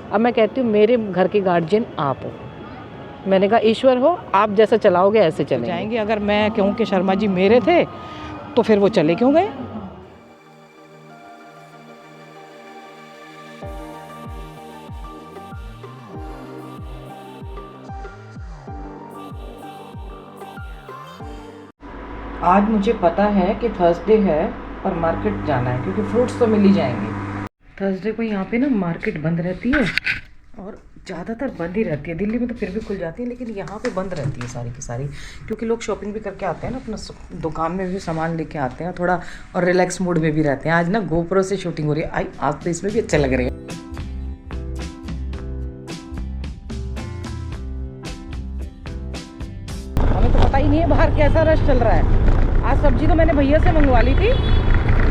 अब मैं कहती हूँ मेरे घर के गार्जियन आप हो। मैंने कहा ईश्वर हो, आप जैसा चलाओगे ऐसे चलेंगे। जाएंगे। अगर मैं कहूँ कि शर्मा जी मेरे थे तो फिर वो चले क्यों गए? आज मुझे पता है कि थर्सडे है और मार्केट जाना है, क्योंकि फ्रूट्स तो मिल ही जाएंगे। थर्सडे को यहाँ पे ना मार्केट बंद रहती है, और ज़्यादातर बंद ही रहती है। दिल्ली में तो फिर भी खुल जाती है, लेकिन यहाँ पे बंद रहती है सारी की सारी, क्योंकि लोग शॉपिंग भी करके आते हैं ना, अपना दुकान में भी सामान लेके आते हैं थोड़ा, और रिलैक्स मूड में भी रहते हैं। आज ना गोप्रो से शूटिंग हो रही है, आज तो इसमें भी अच्छे लग रहे हैं। हमें तो पता ही नहीं है बाहर कैसा रश चल रहा है। आज सब्जी तो मैंने भैया से मंगवा ली थी,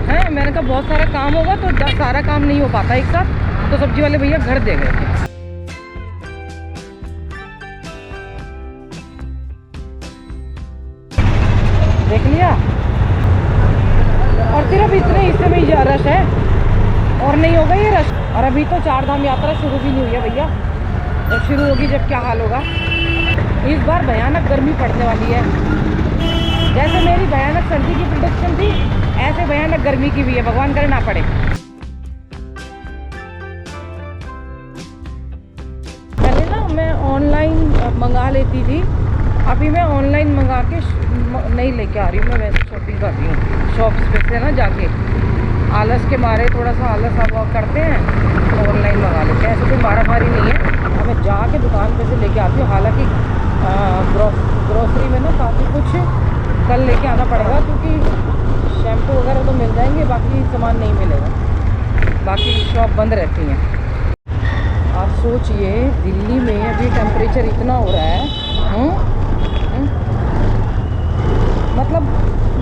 है मैंने कहा बहुत सारा काम होगा तो सारा काम नहीं हो पाता एक साथ, तो सब्जी वाले भैया घर दे गए थे। देख लिया, और सिर्फ इतने हिस्से में ही रश है और नहीं होगा ये रश। और अभी तो 4 धाम यात्रा शुरू भी नहीं हुई है भैया, जब शुरू होगी जब क्या हाल होगा। इस बार भयानक गर्मी पड़ने वाली है, जैसे मेरी भयानक सर्दी की प्रेडिक्शन थी ऐसे भयानक गर्मी की भी है, भगवान करे ना पड़े। पहले ना मैं ऑनलाइन मंगा लेती थी, अभी मैं ऑनलाइन मंगा के नहीं लेके आ रही हूँ, मैं वैसे शॉपिंग कर रही हूँ शॉप्स पे से ना जाके। आलस के मारे थोड़ा सा आलस आप करते हैं तो ऑनलाइन मंगा लेते हैं, ऐसे कोई मारामारी नहीं है। अब मैं जाके दुकान पे से लेके आती हूँ। हालांकि ग्रोसरी में ना काफ़ी कुछ कल लेके आना पड़ेगा, क्योंकि शैम्पू वगैरह तो मिल जाएंगे, बाकी सामान नहीं मिलेगा, बाकी शॉप बंद रहती हैं। आप सोचिए दिल्ली में अभी टेम्परेचर इतना हो रहा है, मतलब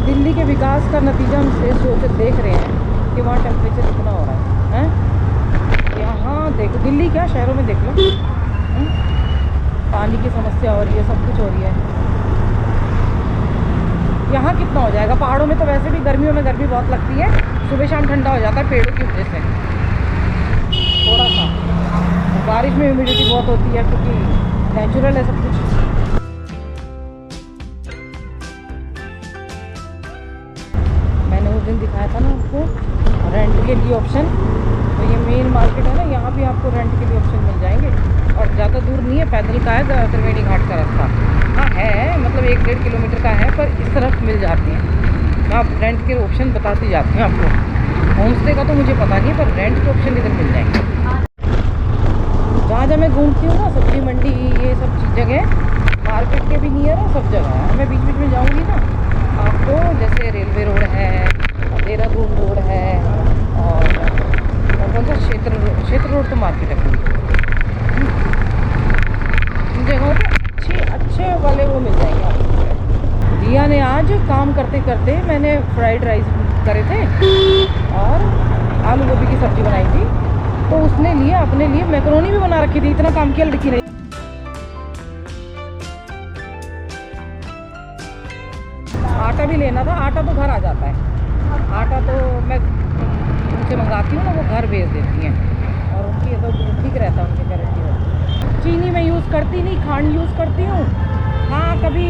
दिल्ली के विकास का नतीजा हम से सोच देख रहे हैं कि वहाँ टेम्परेचर इतना हो रहा है। यहाँ देखो, दिल्ली क्या शहरों में देख लो, पानी की समस्या हो रही है, सब कुछ हो रही है। यहाँ कितना हो जाएगा? पहाड़ों में तो वैसे भी गर्मियों में गर्मी बहुत लगती है, सुबह शाम ठंडा हो जाता है पेड़ों की वजह से थोड़ा सा। बारिश में ह्यूमिडिटी बहुत होती है, क्योंकि नेचुरल है सब कुछ। मैंने उस दिन दिखाया था ना आपको रेंट के लिए ऑप्शन, तो ये मेन मार्केट है ना, यहाँ भी आपको रेंट के लिए ऑप्शन मिल जाएंगे। और ज़्यादा दूर नहीं है, पैदल का है त्रिवेणी घाट का रास्ता। हाँ है, मतलब 1-1.5 किलोमीटर का है, पर इस तरफ मिल जाती हैं। मैं आप रेंट के ऑप्शन बताती जाती हूँ आपको। होम स्टे का तो मुझे पता नहीं है, पर रेंट के ऑप्शन इधर मिल जाएंगे। जहाँ जहाँ मैं घूमती हूँ ना, सब्जी मंडी ये सब जगह, मार्केट के भी नियर है, सब जगह है। मैं बीच बीच में जाऊँगी ना आपको, जैसे रेलवे रोड है, देहरादून रोड है, और कौन सा क्षेत्र रोड तो मार्केट है पूरी। इन जगहों पे अच्छे वाले वो मिल जाएंगे आपको। जिया ने आज काम करते करते, मैंने फ्राइड राइस करे थे और आलू गोभी की सब्जी बनाई थी, तो उसने लिया अपने लिए मैकरोनी भी बना रखी थी। इतना काम किया लड़की ने। आटा भी लेना था, आटा तो घर आ जाता है, आटा तो मैं उनसे मंगाती हूँ ना, वो घर भेज देती हैं, और उनकी तो ठीक रहता है, उनकी गारंटी होती। चीनी मैं यूज़ करती नहीं, खांड यूज़ करती हूँ। हाँ कभी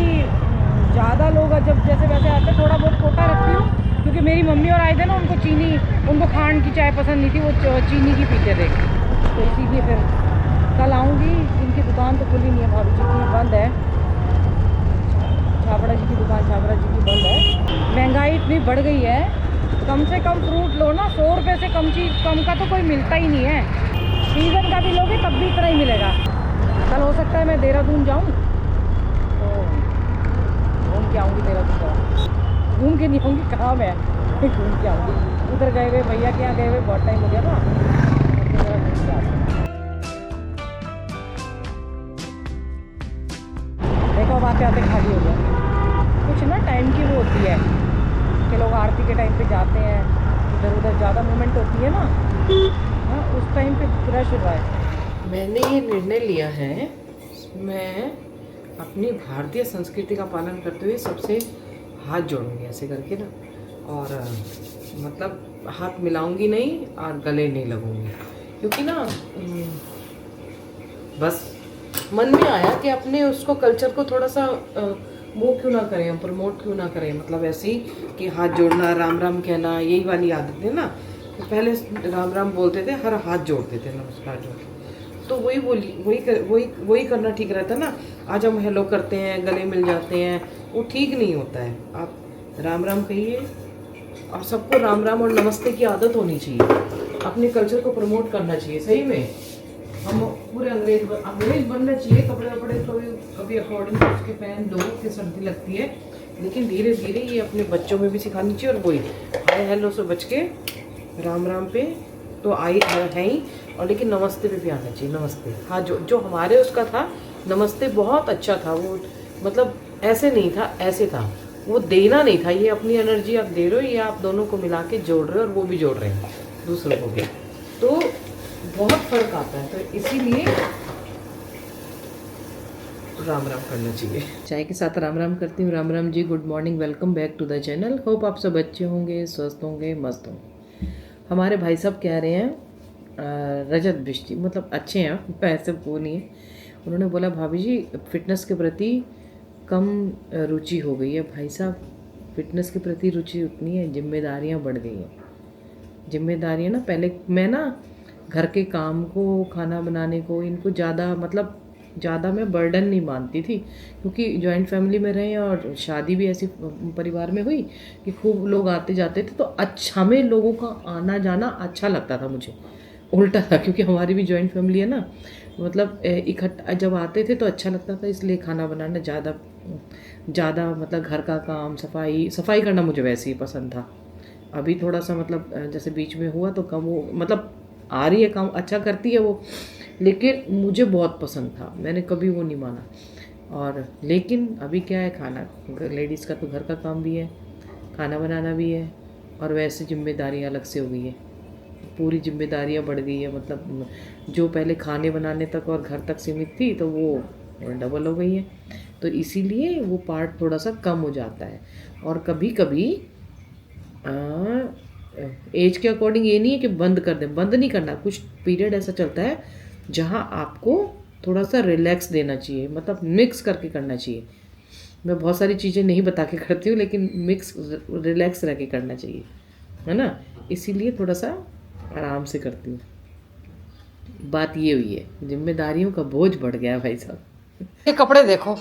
ज़्यादा लोग जब जैसे वैसे आते थोड़ा बहुत कोटा रखती हूँ, क्योंकि मेरी मम्मी और आए थे ना, उनको खांड की चाय पसंद नहीं थी, वो चीनी की पीते थे, तो इसीलिए फिर कल आऊँगी। इनकी दुकान तो खुली नहीं है, भाभी जी की बंद है, छाबड़ा जी की दुकान छाबड़ा जी की बंद है। महंगाई इतनी बढ़ गई है, कम से कम फ्रूट लो ना 100 रुपये से कम का तो कोई मिलता ही नहीं है। सीज़न का भी लोगे तब भी इतना ही मिलेगा। कल हो सकता है मैं देहरादून जाऊँ, तो घूम के आऊँगी देहरादून का। घूम के नहीं आऊँगी, कहाँ मैं घूम के आऊँगी। उधर गए हुए भैया के यहाँ गए हुए बहुत टाइम हो गया था, देखो अब आते आते खाली हो गया। कुछ ना टाइम की वो होती है कि लोग आरती के टाइम पे जाते हैं, इधर उधर ज़्यादा मूवमेंट होती है ना, हाँ उस टाइम पे रश हुआ है। मैंने ये निर्णय लिया है, मैं अपनी भारतीय संस्कृति का पालन करते हुए सबसे हाथ जोड़ूंगी ऐसे करके ना, और मतलब हाथ मिलाऊंगी नहीं और गले नहीं लगूंगी, क्योंकि ना बस मन में आया कि अपने उसको कल्चर को थोड़ा सा वो क्यों ना करें, हम प्रमोट क्यों ना करें, मतलब ऐसे ही कि हाथ जोड़ना, राम राम कहना, यही वाली आदत है ना। तो पहले राम राम बोलते थे, हर हाथ जोड़ते थे, नमस्कार जोड़ के, तो वही करना ठीक रहता ना। आज हम हेलो करते हैं, गले मिल जाते हैं, वो ठीक नहीं होता है। आप राम राम कहिए, और सबको राम राम और नमस्ते की आदत होनी चाहिए, अपने कल्चर को प्रमोट करना चाहिए। सही में हम पूरे अंग्रेज बनना चाहिए, कपड़े कभी अकॉर्डिंग टू उसके पहन लो कि सर्दी लगती है, लेकिन धीरे धीरे ये अपने बच्चों में भी सिखानी चाहिए। और वही हाय हेलो से बच के राम राम पे तो आई है ही, और लेकिन नमस्ते पे भी आना चाहिए। नमस्ते, हाँ, जो हमारे उसका था नमस्ते बहुत अच्छा था, वो मतलब ऐसे नहीं था, ऐसे था, वो देना नहीं था। ये अपनी एनर्जी आप दे रहे हो, ये आप दोनों को मिला के जोड़ रहे हो, और वो भी जोड़ रहे हैं दूसरों को भी, तो बहुत फर्क आता है। तो इसीलिए राम राम करना चाहिए। चाय के साथ राम राम करती हूँ। Ram Ram ji, good morning, welcome back to the channel. Hope आप सब अच्छे होंगे, स्वस्थ होंगे, मस्त होंगे। हमारे भाई साहब कह रहे हैं रजत बिष्टी, मतलब अच्छे हैं, ऐसे वो नहीं है। उन्होंने बोला भाभी जी फिटनेस के प्रति कम रुचि हो गई है। भाई साहब, फिटनेस के प्रति रुचि उतनी है, जिम्मेदारियां बढ़ गई हैं। जिम्मेदारियां ना, पहले मैं ना घर के काम को, खाना बनाने को, इनको ज़्यादा मैं बर्डन नहीं मानती थी, क्योंकि जॉइंट फैमिली में रहे और शादी भी ऐसी परिवार में हुई कि खूब लोग आते जाते थे, तो अच्छा, हमें लोगों का आना जाना अच्छा लगता था। मुझे उल्टा था, क्योंकि हमारी भी जॉइंट फैमिली है ना, मतलब इकट्ठा जब आते थे तो अच्छा लगता था, इसलिए खाना बनाना ज़्यादा मतलब घर का काम, सफाई करना मुझे वैसे ही पसंद था। अभी थोड़ा सा मतलब जैसे बीच में हुआ तो कम, वो मतलब आ रही है काम, अच्छा करती है वो, लेकिन मुझे बहुत पसंद था, मैंने कभी वो नहीं माना। और लेकिन अभी क्या है, खाना, लेडीज़ का तो घर का काम भी है, खाना बनाना भी है, और वैसे जिम्मेदारियाँ अलग से हो गई है, पूरी जिम्मेदारियाँ बढ़ गई है। मतलब जो पहले खाने बनाने तक और घर तक सीमित थी, तो वो डबल हो गई है। तो इसीलिए वो पार्ट थोड़ा सा कम हो जाता है। और कभी कभी एज के अकॉर्डिंग ये नहीं है कि बंद कर दें, बंद नहीं करना, कुछ पीरियड ऐसा चलता है जहाँ आपको थोड़ा सा रिलैक्स देना चाहिए, मतलब मिक्स करके करना चाहिए। मैं बहुत सारी चीज़ें नहीं बता के करती हूँ, लेकिन मिक्स रिलैक्स रह के करना चाहिए, है ना। इसीलिए थोड़ा सा आराम से करती हूँ। बात ये हुई है, जिम्मेदारियों का बोझ बढ़ गया भाई साहब। ये कपड़े देखो,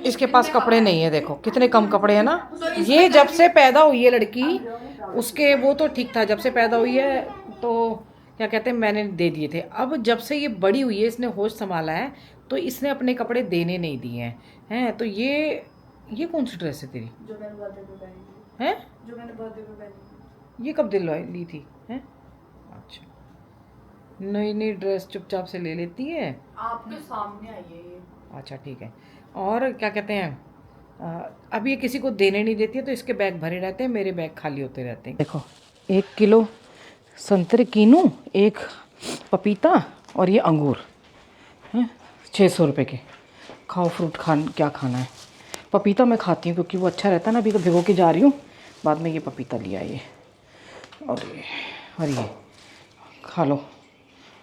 इसके पास कपड़े नहीं है, देखो कितने कम कपड़े हैं ना। ये जब से पैदा हुई है लड़की, उसके वो तो ठीक था, जब से पैदा हुई है तो क्या कहते हैं, मैंने दे दिए थे। अब जब से ये बड़ी हुई है, इसने होश संभाला है, तो इसने अपने कपड़े देने नहीं दिए हैं। तो ये कौन सी ड्रेस है तेरी, जो मैंने बर्थडे पे पहनी थी? हैं? जो मैंने बर्थडे पे पहनी थी। ये कब ली थी, हैं? अच्छा, नई ड्रेस चुपचाप से ले लेती है। आपके सामने आई है ये। अच्छा ठीक है। और क्या कहते हैं, अब ये किसी को देने नहीं देती है, तो इसके बैग भरे रहते हैं, मेरे बैग खाली होते रहते हैं। देखो 1 किलो संतरे कीनू, 1 पपीता, और ये अंगूर हैं 600 रुपये के। खाओ फ्रूट, क्या खाना है। पपीता मैं खाती हूँ क्योंकि वो अच्छा रहता है ना। अभी तो भिगो के जा रही हूँ, बाद में ये पपीता लिया ये, और ये खा लो।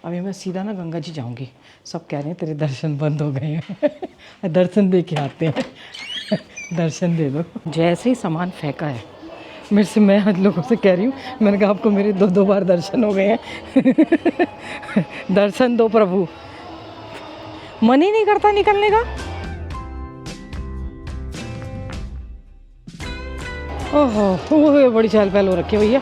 अभी मैं सीधा ना गंगा जी जाऊंगी। सब कह रहे हैं तेरे दर्शन बंद हो गए हैं दर्शन दे के आते हैं दर्शन दे दो। जैसे ही सामान फेंका है मेरे से, मैं आज लोगों से कह रही हूँ, मैंने कहा आपको मेरे 2 बार दर्शन हो गए हैं दर्शन दो प्रभु। मन ही नहीं करता निकलने का। ओहो, वो बड़ी चहल पहल हो रखी है भैया।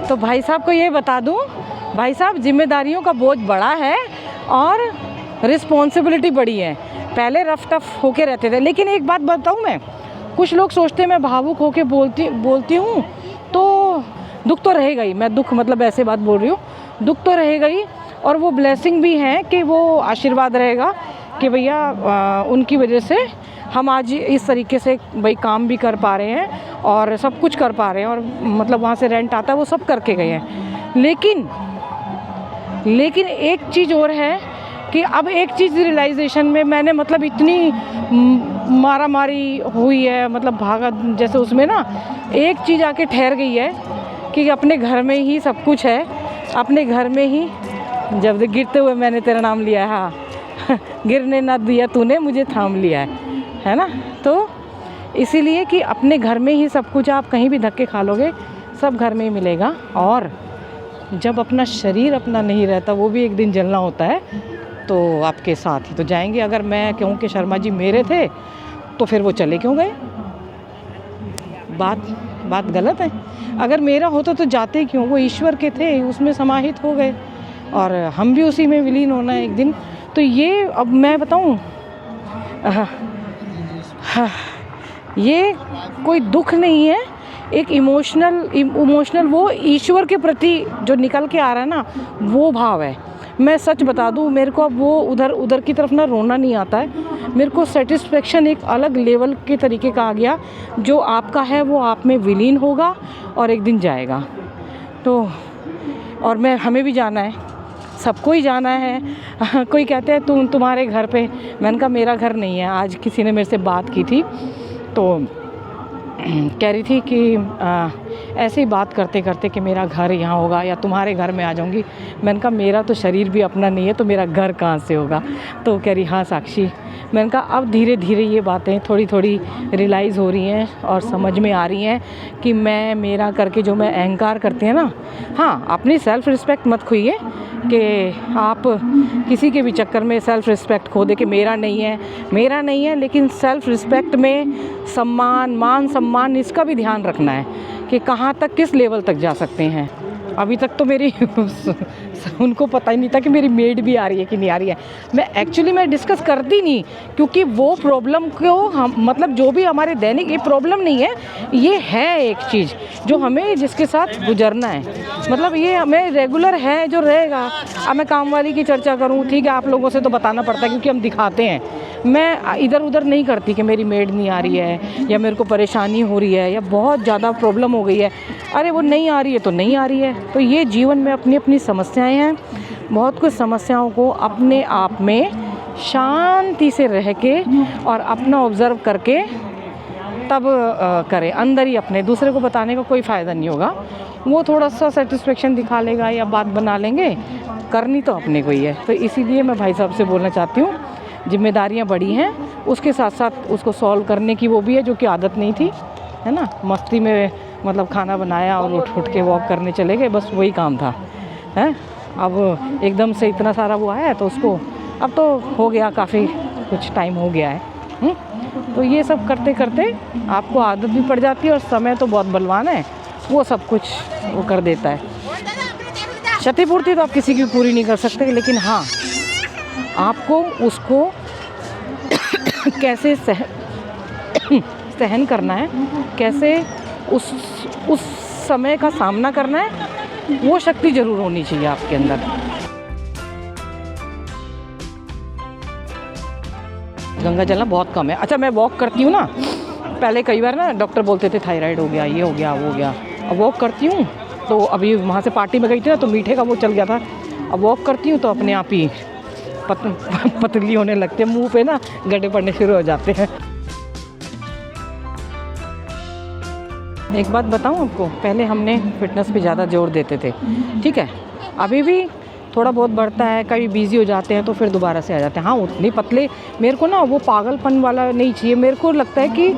तो भाई साहब को ये बता दूं, भाई साहब जिम्मेदारियों का बोझ बड़ा है और रिस्पॉन्सिबिलिटी बड़ी है। पहले रफ टफ होके रहते थे, लेकिन एक बात बताऊं मैं, कुछ लोग सोचते हैं मैं भावुक होके बोलती हूँ तो दुख तो रहेगा ही। मैं दुख मतलब ऐसे बात बोल रही हूँ, दुख तो रहेगा ही, और वो ब्लेसिंग भी है कि वो आशीर्वाद रहेगा कि भैया उनकी वजह से हम आज इस तरीके से भाई काम भी कर पा रहे हैं और सब कुछ कर पा रहे हैं, और मतलब वहाँ से रेंट आता है वो सब करके गए हैं। लेकिन एक चीज़ और है कि अब एक चीज़ रियलाइजेशन में मैंने मतलब इतनी मारा मारी हुई है, मतलब भागा जैसे उसमें ना एक चीज़ आके ठहर गई है कि अपने घर में ही सब कुछ है, अपने घर में ही। जब गिरते हुए मैंने तेरा नाम लिया है, हाँ गिरने ना दिया तूने मुझे थाम लिया है ना। तो इसीलिए कि अपने घर में ही सब कुछ, आप कहीं भी धक्के खा लोगे सब घर में ही मिलेगा। और जब अपना शरीर अपना नहीं रहता, वो भी एक दिन जलना होता है, तो आपके साथ ही तो जाएंगे। अगर मैं कहूँ कि शर्मा जी मेरे थे तो फिर वो चले क्यों गए? बात गलत है। अगर मेरा होता तो जाते क्यों? वो ईश्वर के थे, उसमें समाहित हो गए और हम भी उसी में विलीन होना है एक दिन। तो ये अब मैं बताऊँ, ये कोई दुख नहीं है, एक इमोशनल वो ईश्वर के प्रति जो निकल के आ रहा है ना, वो भाव है। मैं सच बता दूँ, मेरे को अब वो उधर की तरफ ना रोना नहीं आता है। मेरे को सेटिस्फेक्शन एक अलग लेवल के तरीके का आ गया, जो आपका है वो आप में विलीन होगा और एक दिन जाएगा। तो और हमें भी जाना है, सबको ही जाना है। कोई कहते हैं तुम्हारे घर पे, मैंने कहा मेरा घर नहीं है। आज किसी ने मेरे से बात की थी तो कह रही थी कि ऐसे ही बात करते करते कि मेरा घर यहाँ होगा या तुम्हारे घर में आ जाऊँगी। मैंने कहा मेरा तो शरीर भी अपना नहीं है, तो मेरा घर कहाँ से होगा? तो कह रही हाँ साक्षी। मैंने कहा अब धीरे धीरे ये बातें थोड़ी थोड़ी रियलाइज़ हो रही हैं और समझ में आ रही हैं कि मैं मेरा करके जो मैं अहंकार करती हैं ना, हाँ अपनी सेल्फ़ रिस्पेक्ट मत खोइए कि आप किसी के भी चक्कर में सेल्फ़ रिस्पेक्ट खो दे कि मेरा नहीं है। लेकिन सेल्फ़ रिस्पेक्ट में मान सम्मान इसका भी ध्यान रखना है कि कहाँ तक, किस लेवल तक जा सकते हैं। अभी तक तो मेरी उनको पता ही नहीं था कि मेरी मेड भी आ रही है कि नहीं आ रही है। मैं डिस्कस करती नहीं, क्योंकि वो प्रॉब्लम को हम मतलब जो भी हमारे दैनिक, ये प्रॉब्लम नहीं है, ये है एक चीज़ जो हमें जिसके साथ गुजरना है। मतलब ये हमें रेगुलर है जो रहेगा। अब मैं काम वाली की चर्चा करूँ, ठीक है, आप लोगों से तो बताना पड़ता है क्योंकि हम दिखाते हैं। मैं इधर उधर नहीं करती कि मेरी मेड नहीं आ रही है या मेरे को परेशानी हो रही है या बहुत ज़्यादा प्रॉब्लम हो गई है। अरे वो नहीं आ रही है तो नहीं आ रही है। तो ये जीवन में अपनी अपनी समस्याएं हैं। बहुत कुछ समस्याओं को अपने आप में शांति से रह के और अपना ऑब्ज़र्व करके तब करें। अंदर ही अपने, दूसरे को बताने का कोई फ़ायदा नहीं होगा। वो थोड़ा सा सेटिस्फेक्शन दिखा लेगा या बात बना लेंगे, करनी तो अपने को ही है। तो इसीलिए मैं भाई साहब से बोलना चाहती हूँ, जिम्मेदारियाँ बड़ी हैं, उसके साथ साथ उसको सॉल्व करने की वो भी है जो कि आदत नहीं थी, है ना। मस्ती में मतलब खाना बनाया और उठ के वॉक करने चले गए, बस वही काम था, है। अब एकदम से इतना सारा वो आया है तो उसको अब तो हो गया, काफ़ी कुछ टाइम हो गया है। तो ये सब करते करते आपको आदत भी पड़ जाती है और समय तो बहुत बलवान है, वो सब कुछ वो कर देता है। क्षतिपूर्ति तो आप किसी की पूरी नहीं कर सकते, लेकिन हाँ आपको उसको कैसे सहन करना है, कैसे उस समय का सामना करना है, वो शक्ति ज़रूर होनी चाहिए आपके अंदर। गंगा जल ना बहुत कम है। अच्छा मैं वॉक करती हूँ ना, पहले कई बार ना डॉक्टर बोलते थे थायराइड हो गया, ये हो गया, वो हो गया। अब वॉक करती हूँ तो अभी वहाँ से पार्टी में गई थी ना तो मीठे का वो चल गया था। अब वॉक करती हूँ तो अपने आप ही पतली होने लगते हैं, मुंह पे ना गड्ढे पड़ने शुरू हो जाते हैं। एक बात बताऊँ आपको, पहले हमने फिटनेस पे ज़्यादा जोर देते थे, ठीक है, अभी भी थोड़ा बहुत बढ़ता है, कभी बिज़ी हो जाते हैं तो फिर दोबारा से आ जाते हैं। हाँ उतने पतले मेरे को ना वो पागलपन वाला नहीं चाहिए। मेरे को लगता है कि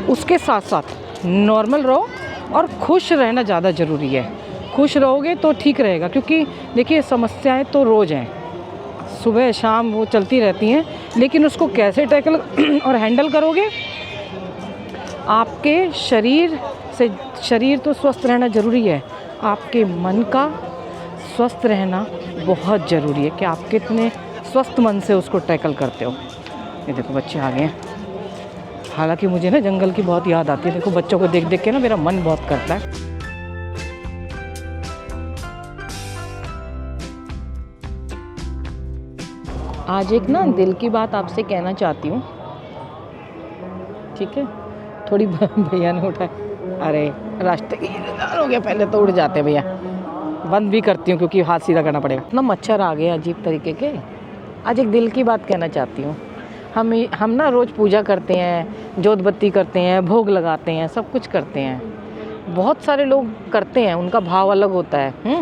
उसके साथ साथ नॉर्मल रहो और खुश रहना ज़्यादा ज़रूरी है। खुश रहोगे तो ठीक रहेगा, क्योंकि देखिए समस्याएं तो रोज़ हैं, सुबह शाम वो चलती रहती हैं, लेकिन उसको कैसे टैकल और हैंडल करोगे। आपके शरीर तो स्वस्थ रहना ज़रूरी है, आपके मन का स्वस्थ रहना बहुत ज़रूरी है कि आप कितने स्वस्थ मन से उसको टैकल करते हो। ये देखो बच्चे आ गए हैं, हालांकि मुझे ना जंगल की बहुत याद आती है। देखो बच्चों को देख देख के ना मेरा मन बहुत करता है। आज एक ना दिल की बात आपसे कहना चाहती हूँ, ठीक है। थोड़ी भैया ने उठाया, अरे रास्ते की इंतजार हो गया, पहले तो उड़ जाते भैया। बंद भी करती हूँ क्योंकि हाथ सीधा करना पड़ेगा। इतना मच्छर आ गए अजीब तरीके के, आज एक दिल की बात कहना चाहती हूँ। हम ना रोज़ पूजा करते हैं, जोत बत्ती करते हैं, भोग लगाते हैं, सब कुछ करते हैं। बहुत सारे लोग करते हैं, उनका भाव अलग होता है।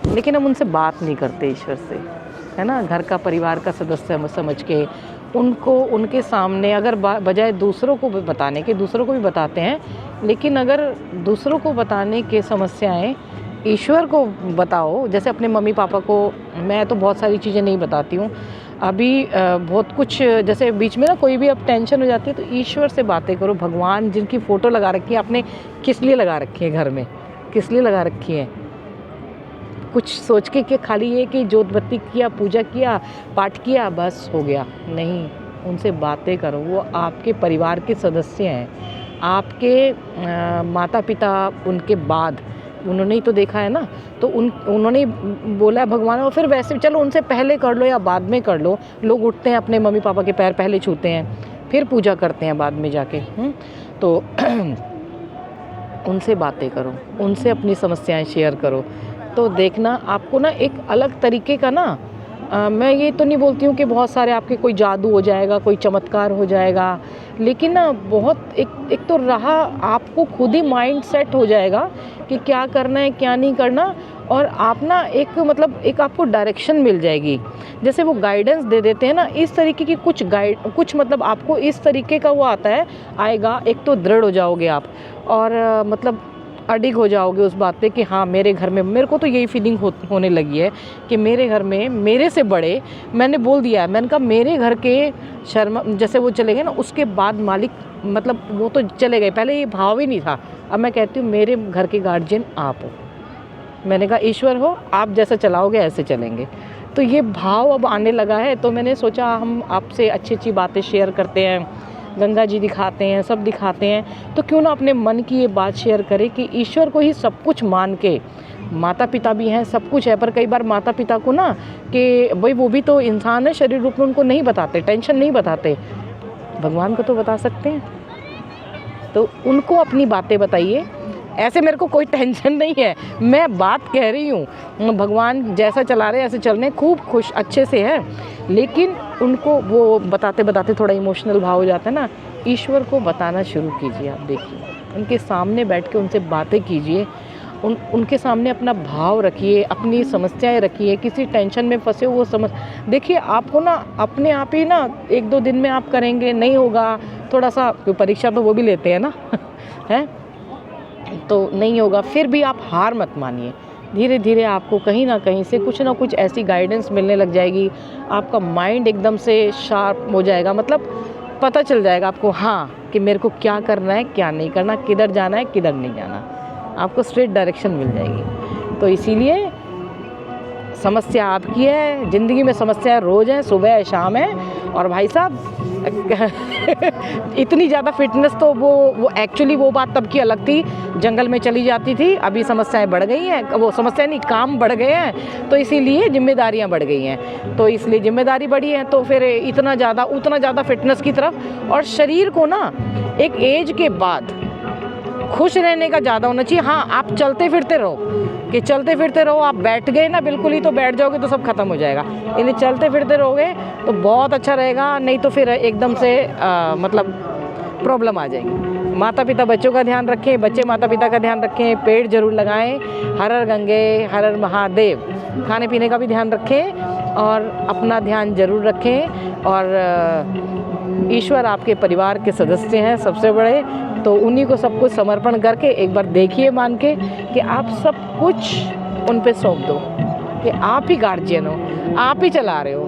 लेकिन हम उनसे बात नहीं करते ईश्वर से, है ना। घर का परिवार का सदस्य समझ के उनको उनके सामने अगर बजाय दूसरों को बताने के दूसरों को भी बताते हैं, लेकिन अगर दूसरों को बताने के समस्याएं ईश्वर को बताओ। जैसे अपने मम्मी पापा को मैं तो बहुत सारी चीज़ें नहीं बताती हूँ अभी, बहुत कुछ जैसे बीच में ना कोई भी अब टेंशन हो जाती है तो ईश्वर से बातें करो। भगवान जिनकी फ़ोटो लगा रखी है आपने, किस लिए लगा रखी है घर में, किस लिए लगा रखी है? कुछ सोच के कि खाली ये कि जोत बत्ती किया, पूजा किया, पाठ किया, बस हो गया? नहीं, उनसे बातें करो। वो आपके परिवार के सदस्य हैं, आपके माता पिता, उनके बाद उन्होंने ही तो देखा है ना। तो उन्होंने बोला है भगवान, और फिर वैसे चलो उनसे पहले कर लो या बाद में कर लो। लोग उठते हैं अपने मम्मी पापा के पैर पहले छूते हैं, फिर पूजा करते हैं बाद में जाके। तो उनसे बातें करो, उनसे अपनी समस्याएं शेयर करो, तो देखना आपको ना एक अलग तरीके का ना मैं ये तो नहीं बोलती हूँ कि बहुत सारे आपके कोई जादू हो जाएगा, कोई चमत्कार हो जाएगा, लेकिन ना बहुत एक तो रहा आपको खुद ही माइंड सेट हो जाएगा कि क्या करना है क्या नहीं करना, और आप ना एक मतलब एक आपको डायरेक्शन मिल जाएगी। जैसे वो गाइडेंस दे देते हैं ना, इस तरीके की कुछ मतलब आपको इस तरीके का वो आता है, आएगा। एक तो दृढ़ हो जाओगे आप, और मतलब अडिग हो जाओगे उस बात पे कि हाँ मेरे घर में, मेरे को तो यही फीलिंग होने लगी है कि मेरे घर में मेरे से बड़े, मैंने बोल दिया है, मैंने कहा मेरे घर के शर्मा जैसे वो चले गए ना, उसके बाद मालिक मतलब वो तो चले गए, पहले ये भाव ही नहीं था। अब मैं कहती हूँ मेरे घर के गार्जियन आप हो। मैंने कहा ईश्वर हो, आप जैसा चलाओगे ऐसे चलेंगे। तो ये भाव अब आने लगा है, तो मैंने सोचा हम आपसे अच्छी अच्छी बातें शेयर करते हैं, गंगा जी दिखाते हैं, सब दिखाते हैं, तो क्यों ना अपने मन की ये बात शेयर करें कि ईश्वर को ही सब कुछ मान के, माता पिता भी हैं, सब कुछ है, पर कई बार माता पिता को ना कि भाई वो भी तो इंसान है, शरीर रूप में, उनको नहीं बताते, टेंशन नहीं बताते, भगवान को तो बता सकते हैं। तो उनको अपनी बातें बताइए। ऐसे मेरे को कोई टेंशन नहीं है, मैं बात कह रही हूँ, भगवान जैसा चला रहे ऐसे चल रहे, खूब खुश अच्छे से है। लेकिन उनको वो बताते बताते थोड़ा इमोशनल भाव हो जाता है ना, ईश्वर को बताना शुरू कीजिए। आप देखिए, उनके सामने बैठ के उनसे बातें कीजिए, उनके सामने अपना भाव रखिए, अपनी समस्याएं रखिए। किसी टेंशन में फंसे हो वो देखिए, आपको ना अपने आप ही ना 1-2 दिन में आप करेंगे, नहीं होगा, थोड़ा सा परीक्षा तो वो भी लेते हैं ना है, तो नहीं होगा, फिर भी आप हार मत मानिए। धीरे धीरे आपको कहीं ना कहीं से कुछ ना कुछ ऐसी गाइडेंस मिलने लग जाएगी, आपका माइंड एकदम से शार्प हो जाएगा, मतलब पता चल जाएगा आपको हाँ कि मेरे को क्या करना है क्या नहीं करना, किधर जाना है किधर नहीं जाना, आपको स्ट्रेट डायरेक्शन मिल जाएगी। तो इसीलिए समस्या आपकी है, ज़िंदगी में समस्या रोज़ है, सुबह है शाम है। और भाई साहब इतनी ज़्यादा फिटनेस तो वो एक्चुअली वो बात तब की अलग थी, जंगल में चली जाती थी, अभी समस्याएं बढ़ गई हैं, वो समस्या नहीं काम बढ़ गए हैं, तो इसीलिए जिम्मेदारियां बढ़ गई हैं, तो इसलिए जिम्मेदारी बढ़ी है तो फिर उतना ज़्यादा फिटनेस की तरफ। और शरीर को ना एक एज के बाद खुश रहने का ज़्यादा होना चाहिए। हाँ, आप चलते फिरते रहो कि चलते फिरते रहो, आप बैठ गए ना बिल्कुल ही तो बैठ जाओगे तो सब खत्म हो जाएगा, इसलिए चलते फिरते रहोगे तो बहुत अच्छा रहेगा, नहीं तो फिर एकदम से मतलब प्रॉब्लम आ जाएगी। माता पिता बच्चों का ध्यान रखें, बच्चे माता पिता का ध्यान रखें, पेड़ जरूर लगाएं, हर हर गंगे हर हर महादेव, खाने पीने का भी ध्यान रखें और अपना ध्यान जरूर रखें। और ईश्वर आपके परिवार के सदस्य हैं सबसे बड़े, तो उन्हीं को सब कुछ समर्पण करके एक बार देखिए मान के कि आप सब कुछ उन पे सौंप दो कि आप ही गार्जियन हो, आप ही चला रहे हो।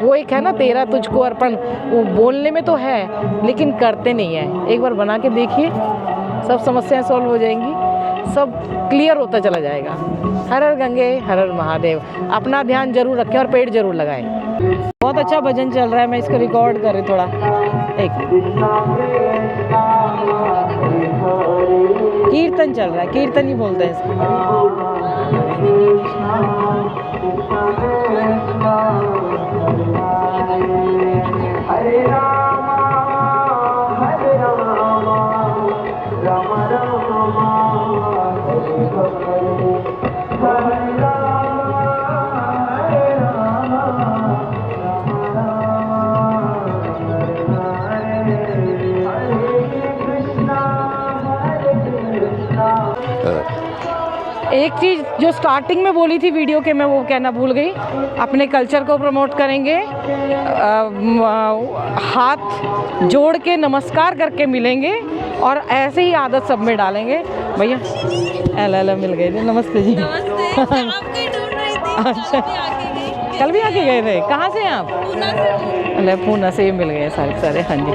वो एक है ना तेरा तुझको अर्पण, वो बोलने में तो है लेकिन करते नहीं है। एक बार बना के देखिए, सब समस्याएं सॉल्व हो जाएंगी, सब क्लियर होता चला जाएगा। हर हर गंगे हर हर महादेव। अपना ध्यान जरूर रखें और पेड़ जरूर लगाएं। बहुत अच्छा भजन चल रहा है, मैं इसको रिकॉर्ड कर रही थोड़ा, एक कीर्तन चल रहा है, कीर्तन ही बोलते हैं इसको। हरे राम हरे राम राम राम हरे हरे, हरे राम हरे राम एक चीज़ जो स्टार्टिंग में बोली थी वीडियो के, मैं वो कहना भूल गई। अपने कल्चर को प्रमोट करेंगे, हाथ जोड़ के नमस्कार करके मिलेंगे और ऐसे ही आदत सब में डालेंगे। भैया एला मिल गए थे, नमस्ते जी। अच्छा, कल भी आके गए थे? कहाँ से हैं आप? अरे पूना से ही मिल गए सारे सारे। हाँ जी।